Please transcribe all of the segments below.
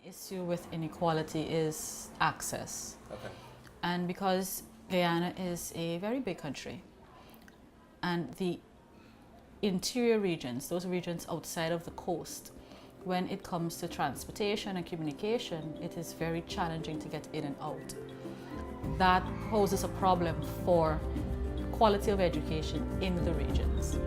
Issue with inequality is access. Okay. And because Guyana is a very big country, and the interior regions, those regions outside of the coast, when it comes to transportation and communication, it is very challenging to get in and out. That poses a problem for quality of education in the regions.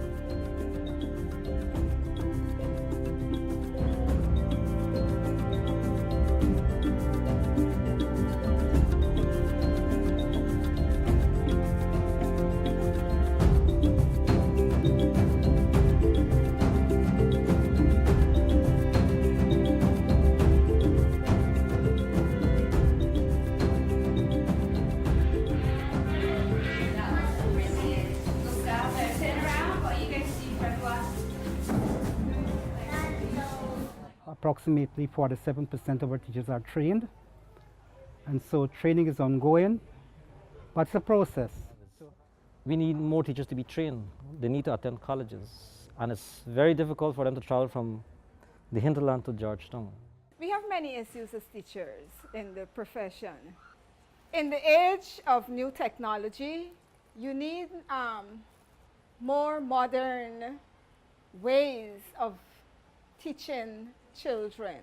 Approximately 47% of our teachers are trained, and so training is ongoing, but it's a process. We need more teachers to be trained. They need to attend colleges, and it's very difficult for them to travel from the hinterland to Georgetown. We have many issues as teachers in the profession. In the age of new technology, you need more modern ways of teaching children.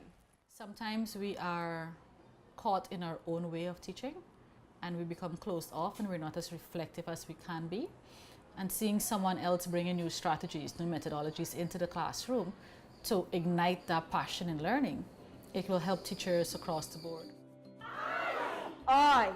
Sometimes we are caught in our own way of teaching and we become closed off and we're not as reflective as we can be. And seeing someone else bringing new strategies, new methodologies into the classroom to ignite that passion in learning, it will help teachers across the board. I.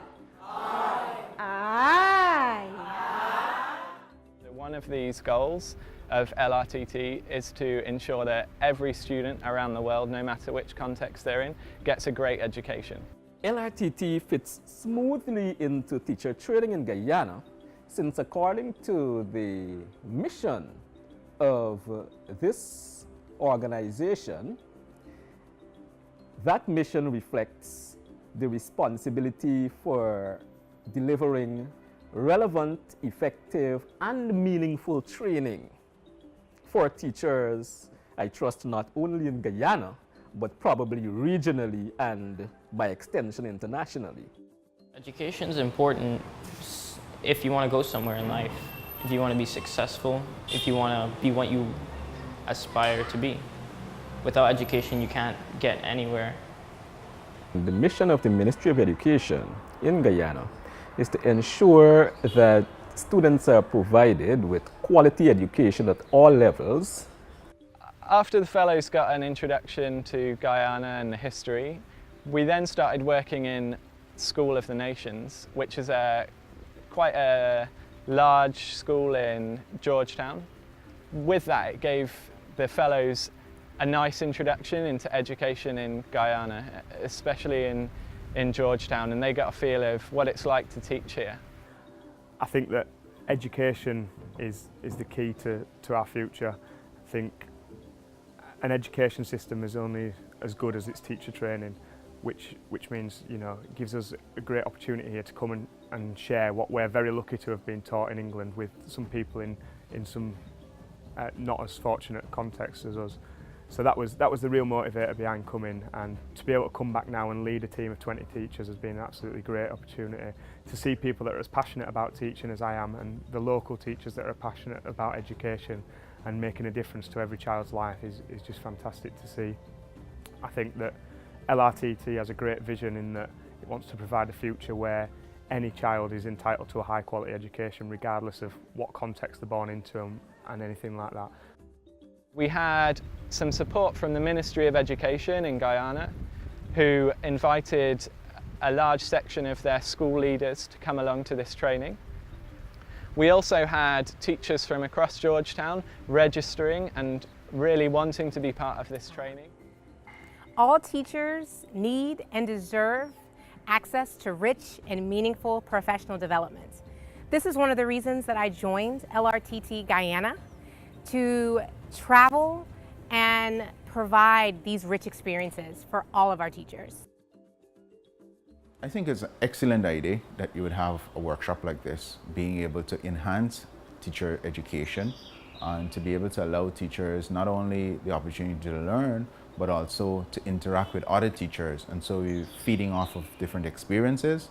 One of these goals of LRTT is to ensure that every student around the world, no matter which context they're in, gets a great education. LRTT fits smoothly into teacher training in Guyana, since according to the mission of this organization, that mission reflects the responsibility for delivering relevant, effective, and meaningful training for teachers, I trust, not only in Guyana, but probably regionally and by extension internationally. Education is important if you want to go somewhere in life, if you want to be successful, if you want to be what you aspire to be. Without education, you can't get anywhere. The mission of the Ministry of Education in Guyana is to ensure that students are provided with quality education at all levels. After the fellows got an introduction to Guyana and the history, we then started working in School of the Nations, which is quite a large school in Georgetown. With that, it gave the fellows a nice introduction into education in Guyana, especially in Georgetown, and they got a feel of what it's like to teach here. I think that education is the key to our future. I think an education system is only as good as its teacher training, which means, you know, it gives us a great opportunity here to come and share what we're very lucky to have been taught in England with some people in some not as fortunate contexts as us. So that was the real motivator behind coming, and to be able to come back now and lead a team of 20 teachers has been an absolutely great opportunity. To see people that are as passionate about teaching as I am, and the local teachers that are passionate about education and making a difference to every child's life is just fantastic to see. I think that LRTT has a great vision in that it wants to provide a future where any child is entitled to a high quality education regardless of what context they're born into and anything like that. We had some support from the Ministry of Education in Guyana, who invited a large section of their school leaders to come along to this training. We also had teachers from across Georgetown registering and really wanting to be part of this training. All teachers need and deserve access to rich and meaningful professional development. This is one of the reasons that I joined LRTT Guyana, to travel and provide these rich experiences for all of our teachers. I think it's an excellent idea that you would have a workshop like this, being able to enhance teacher education and to be able to allow teachers not only the opportunity to learn, but also to interact with other teachers. And so we're feeding off of different experiences,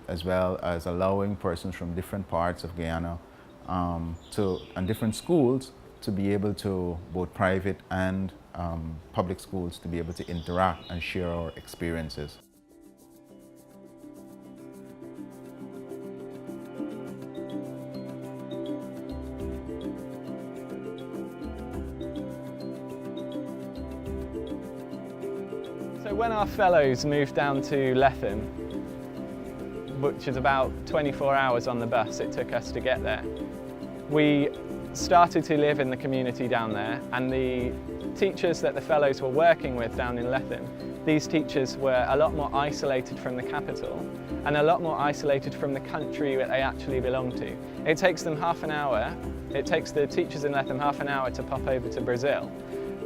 as well as allowing persons from different parts of Guyana and different schools to be able to, both private and public schools, to be able to interact and share our experiences. So when our fellows moved down to Lethem, which is about 24 hours on the bus it took us to get there, we started to live in the community down there, and the teachers that the fellows were working with down in Lethem, these teachers were a lot more isolated from the capital and a lot more isolated from the country that they actually belong to. It takes them half an hour, it takes the teachers in Lethem half an hour to pop over to Brazil.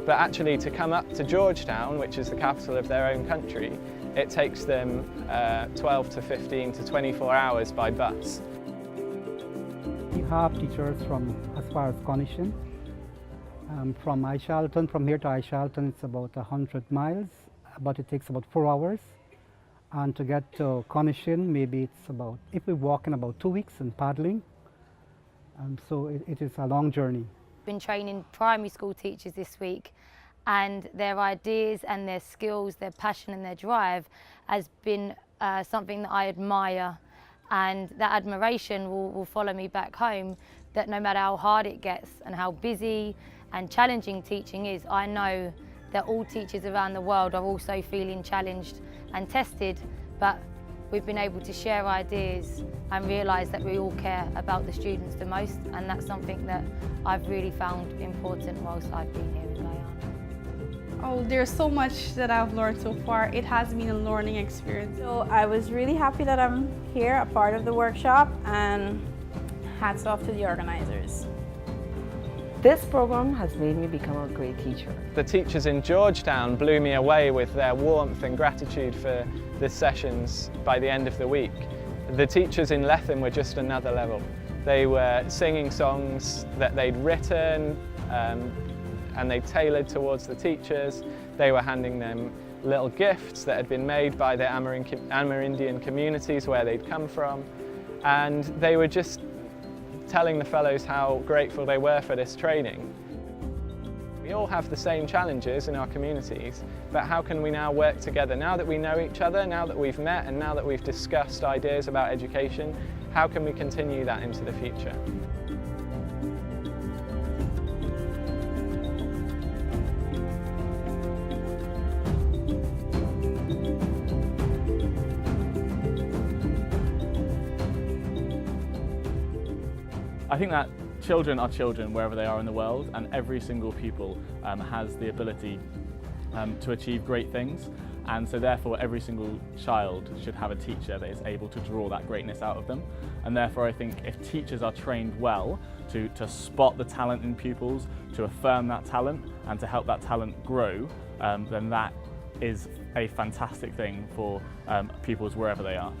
But actually to come up to Georgetown, which is the capital of their own country, it takes them 12 to 15 to 24 hours by bus. We have teachers from as far as Coniston. From Aishalton, from here to Aishalton, it's about 100 miles, but it takes about 4 hours. And to get to Coniston, maybe it's about, if we walk in about 2 weeks and paddling, so it is a long journey. Been training primary school teachers this week, and their ideas and their skills, their passion and their drive has been something that I admire, and that admiration will follow me back home, that no matter how hard it gets and how busy and challenging teaching is, I know that all teachers around the world are also feeling challenged and tested, but we've been able to share ideas and realise that we all care about the students the most, and that's something that I've really found important whilst I've been here in Guyana. Oh, there's so much that I've learned so far. It has been a learning experience. So I was really happy that I'm here, a part of the workshop, and hats off to the organizers. This program has made me become a great teacher. The teachers in Georgetown blew me away with their warmth and gratitude for the sessions by the end of the week. The teachers in Lethem were just another level. They were singing songs that they'd written and they tailored towards the teachers. They were handing them little gifts that had been made by the Amerindian communities where they'd come from, and they were just telling the fellows how grateful they were for this training. We all have the same challenges in our communities, but how can we now work together? Now that we know each other, now that we've met, and now that we've discussed ideas about education, how can we continue that into the future? I think that children are children wherever they are in the world, and every single pupil has the ability to achieve great things, and so therefore every single child should have a teacher that is able to draw that greatness out of them. And therefore I think if teachers are trained well to spot the talent in pupils, to affirm that talent and to help that talent grow, then that is a fantastic thing for pupils wherever they are.